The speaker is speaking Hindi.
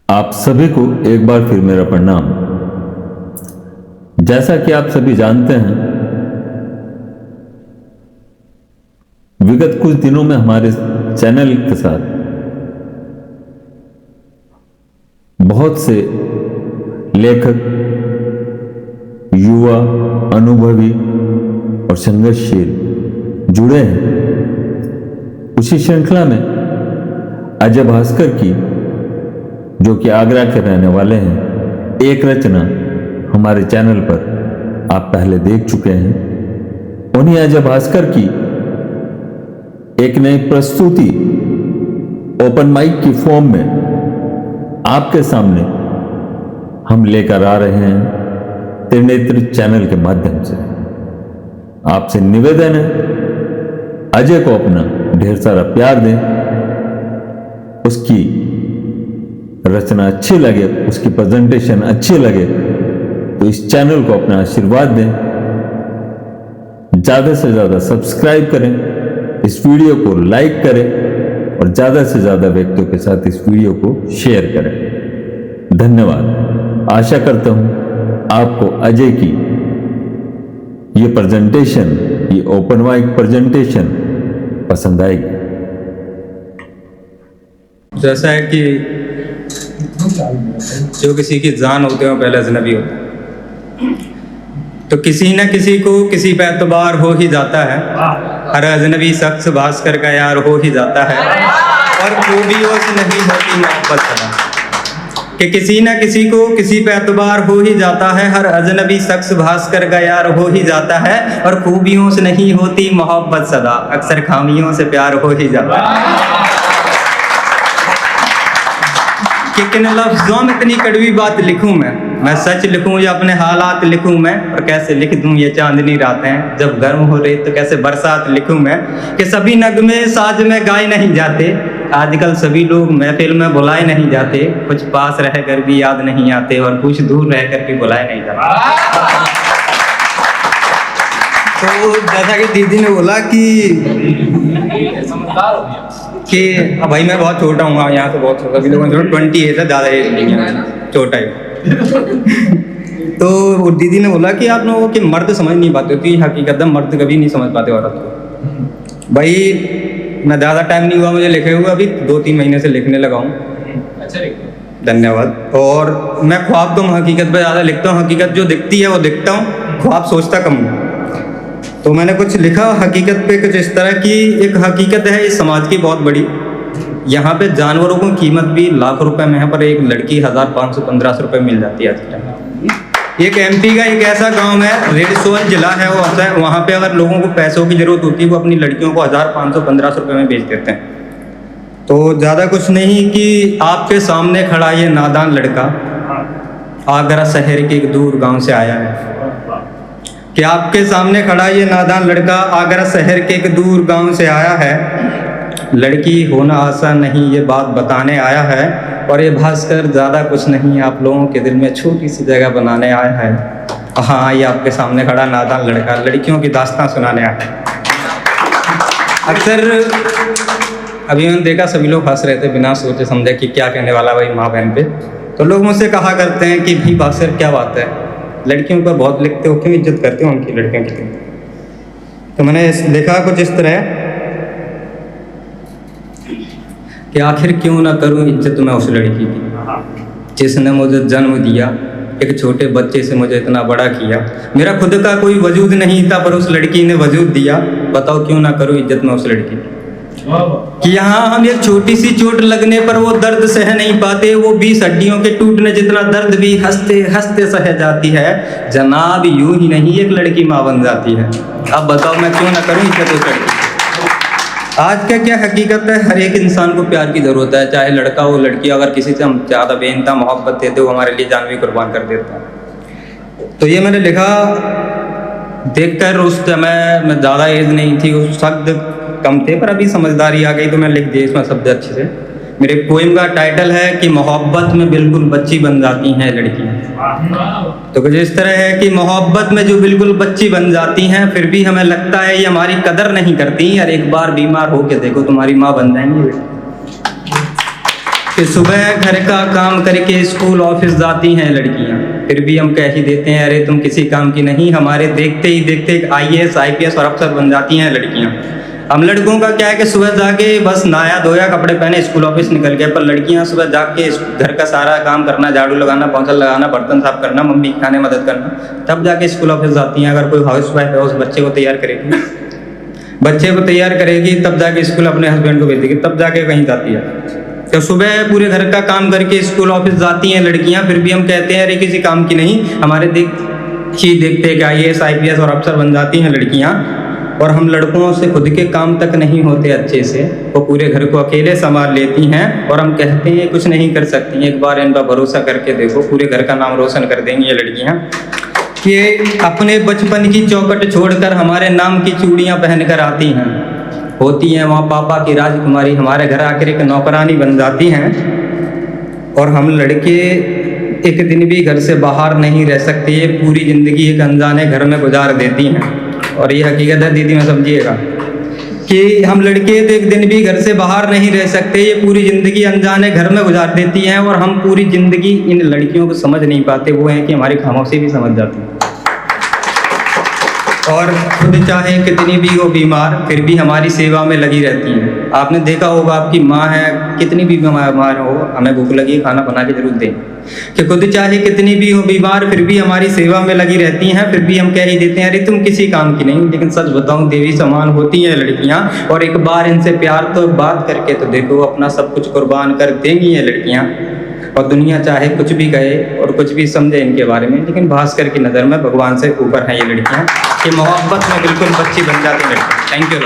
आप सभी को एक बार फिर मेरा प्रणाम। जैसा कि आप सभी जानते हैं, विगत कुछ दिनों में हमारे चैनल के साथ बहुत से लेखक, युवा, अनुभवी और संघर्षशील जुड़े हैं। उसी श्रृंखला में अजय भास्कर की, जो कि आगरा के रहने वाले हैं, एक रचना हमारे चैनल पर आप पहले देख चुके हैं। उन्हीं अजय भास्कर की एक नई प्रस्तुति ओपन माइक की फॉर्म में आपके सामने हम लेकर आ रहे हैं त्रिनेत्र चैनल के माध्यम से। आपसे निवेदन है, अजय को अपना ढेर सारा प्यार दें, उसकी रचना अच्छी लगे, उसकी प्रेजेंटेशन अच्छी लगे तो इस चैनल को अपना आशीर्वाद दें, ज़्यादा से ज़्यादा सब्सक्राइब करें, इस वीडियो को लाइक करें और ज़्यादा से ज़्यादा व्यक्तियों के साथ इस वीडियो को शेयर करें। धन्यवाद। आशा करता हूं आपको अजय की ये प्रेजेंटेशन, ये ओपन माइक प्रेजेंटेशन पसंद आएगी। जैसा है कि जो किसी की जान होते हो पहले अजनबी होता है, तो किसी न किसी को किसी पे एतबार हो ही जाता है। हर अजनबी शख्स भास्कर का यार हो ही जाता है, और खूबियों से नहीं होती मोहब्बत सदा। कि किसी न किसी को किसी पे एतबार हो ही जाता है, हर अजनबी शख्स भास्कर का यार हो ही जाता है, और खूबियों से नहीं होती मोहब्बत सदा, अक्सर खामियों से प्यार हो ही जाता है। कि किन लफ्ज़ों में इतनी कड़वी बात लिखूं मैं सच लिखूं या अपने हालात लिखूं मैं, और कैसे लिख दूं ये चांदनी रातें जब गर्म हो रही तो कैसे बरसात लिखूं मैं। कि सभी नगमे साज में गाए नहीं जाते, आजकल सभी लोग महफिल में बुलाए नहीं जाते, कुछ पास रहकर भी याद नहीं आते और कुछ दूर रहकर भी बुलाए नहीं जाते। तो जैसा कि दीदी ने बोला कि भाई मैं बहुत छोटा हूँ, यहाँ से बहुत छोटा, लोगों ने 20 एज है, ज़्यादा एज नहीं है, छोटा ही। तो वो दीदी ने बोला कि आप लोगों के मर्द समझ नहीं पाते, क्योंकि हकीकत में मर्द कभी नहीं समझ पाते औरत को। भाई मैं ज़्यादा टाइम नहीं हुआ मुझे लिखे हुए, अभी 2-3 महीने से लिखने लगा हूँ। अच्छा, धन्यवाद। और मैं ख्वाब कम हकीकत पर ज़्यादा लिखता हूँ, हकीकत जो दिखती है वो दिखता हूँ, ख्वाब सोचता कम हूँ। तो मैंने कुछ लिखा हकीकत पे कुछ इस तरह की। एक हकीकत है इस समाज की बहुत बड़ी, यहाँ पे जानवरों की कीमत भी लाख रुपए में है, पर एक लड़की 1500-1500 रुपये मिल जाती है आज के टाइम। एक एमपी का एक ऐसा गांव है, रेडसोन जिला है वो, वहाँ पे अगर लोगों को पैसों की जरूरत होती है वो अपनी लड़कियों को 1500-1500 रुपये में बेच देते हैं। तो ज़्यादा कुछ नहीं कि आपके सामने खड़ा ये नादान लड़का आगरा शहर के एक दूर गाँव से आया है। कि आपके सामने खड़ा ये नादान लड़का आगरा शहर के एक दूर गांव से आया है। लड़की होना आसान नहीं ये बात बताने आया है, और ये भास्कर ज़्यादा कुछ नहीं आप लोगों के दिल में छोटी सी जगह बनाने आया है। हाँ, ये आपके सामने खड़ा नादान लड़का लड़कियों की दास्तां सुनाने आया है। अक्सर अभी मैंने देखा सभी लोग हंस रहे थे बिना सोचे समझे कि क्या कहने वाला भाई माँ बहन पे। तो लोग मुझसे कहा करते हैं कि भाई भास्कर क्या बात है, लड़कियों पर बहुत लिखते हो, क्यों इज्जत करते हो उनकी, लड़कियों की। तो मैंने लिखा कुछ इस तरह कि आखिर क्यों ना करूं इज्जत मैं उस लड़की की जिसने मुझे जन्म दिया, एक छोटे बच्चे से मुझे इतना बड़ा किया। मेरा खुद का कोई वजूद नहीं था पर उस लड़की ने वजूद दिया, बताओ क्यों ना करूं इज्जत मैं उस लड़की की। कि यहाँ हम एक छोटी सी चोट लगने पर वो दर्द सह नहीं पाते, वो 20 हड्डियों के टूटने जितना दर्द भी हंसते हंसते सह जाती है। जनाब यूं ही नहीं एक लड़की माँ बन जाती है। अब बताओ मैं क्यों ना करूं इज्जत उस लड़की। आज का क्या हकीकत है, हर एक इंसान को प्यार की ज़रूरत है, चाहे लड़का हो लड़की। अगर किसी से हम ज़्यादा बेइंतहा मोहब्बत देते हो हमारे लिए जान भी कुर्बान कर देता है। तो ये मैंने लिखा देखकर, उस समय मैं ज़्यादा एज नहीं थी, उस शब्द कम थे, पर अभी समझदारी आ गई तो मैं लिख दिया इसमें शब्द अच्छे से। मेरे पोएम का टाइटल है कि मोहब्बत में बिल्कुल बच्ची बन जाती हैं लड़कियां। तो कुछ इस तरह है कि मोहब्बत में जो बिल्कुल बच्ची बन जाती हैं, फिर भी हमें लगता है ये हमारी कदर नहीं करती, और एक बार बीमार हो के देखो तुम्हारी माँ बन जाएंगी। कि सुबह घर का काम करके स्कूल ऑफिस जाती हैं लड़कियां, फिर भी हम कह ही देते हैं अरे तुम किसी काम की नहीं। हमारे देखते ही देखते IAS IPS और अफसर बन जाती हैं लड़कियां। हम लड़कों का क्या है कि सुबह जाके बस नहाया धोया कपड़े पहने स्कूल ऑफिस निकल गए, पर लड़कियां सुबह जाके घर का सारा काम करना, झाड़ू लगाना, पोंछा लगाना, बर्तन साफ करना, मम्मी के खाने मदद करना, तब जाके स्कूल ऑफिस जाती हैं। अगर कोई हाउस वाइफ है उस बच्चे को तैयार करेगी, बच्चे को तैयार करेगी, तब जाके स्कूल अपने हस्बैंड को भेजेगी, तब जाके कहीं जाती है। तो सुबह पूरे घर का काम करके स्कूल ऑफिस जाती हैं लड़कियां, फिर भी हम कहते हैं अरे किसी काम की नहीं। हमारे देखते कि IAS IPS और अफसर बन जाती हैं लड़कियां, और हम लड़कों से खुद के काम तक नहीं होते अच्छे से, वो पूरे घर को अकेले संभाल लेती हैं और हम कहते हैं कुछ नहीं कर सकती। एक बार इन पर भरोसा करके देखो, पूरे घर का नाम रोशन कर देंगी ये लड़कियां। कि अपने बचपन की चौखट छोड़कर हमारे नाम की चूड़ियां पहनकर आती हैं, होती हैं वहाँ पापा की राजकुमारी, हमारे घर आकर एक नौकरानी बन जाती हैं। और हम लड़के एक दिन भी घर से बाहर नहीं रह सकते, ये पूरी ज़िंदगी एक अनजाने घर में गुजार देती हैं। और ये हकीकत है दीदी, में समझिएगा कि हम लड़के तो एक दिन भी घर से बाहर नहीं रह सकते, ये पूरी ज़िंदगी अनजाने घर में गुजार देती हैं। और हम पूरी ज़िंदगी इन लड़कियों को समझ नहीं पाते, वो हैं कि हमारी खामोशी भी समझ जाती है। और खुद चाहे कितनी भी हो बीमार, फिर भी हमारी सेवा में लगी रहती हैं। आपने देखा होगा आपकी माँ है, कितनी भी बीमार हो, हमें भूख लगी खाना बना के जरूर दें। कि खुद चाहे कितनी भी हो बीमार, फिर भी हमारी सेवा में लगी रहती हैं, फिर भी हम कह ही देते हैं अरे तुम किसी काम की नहीं। लेकिन सच बताऊं, देवी समान होती हैं लड़कियां, और एक बार इनसे प्यार तो बात करके तो देखो, अपना सब कुछ कुर्बान कर देंगी ये लड़कियां। और दुनिया चाहे कुछ भी कहे और कुछ भी समझे इनके बारे में, लेकिन भास्कर की नज़र में भगवान से ऊपर हैं ये लड़कियां, कि मोहब्बत में बिल्कुल बच्ची बन जाती लड़कियां। Thank you.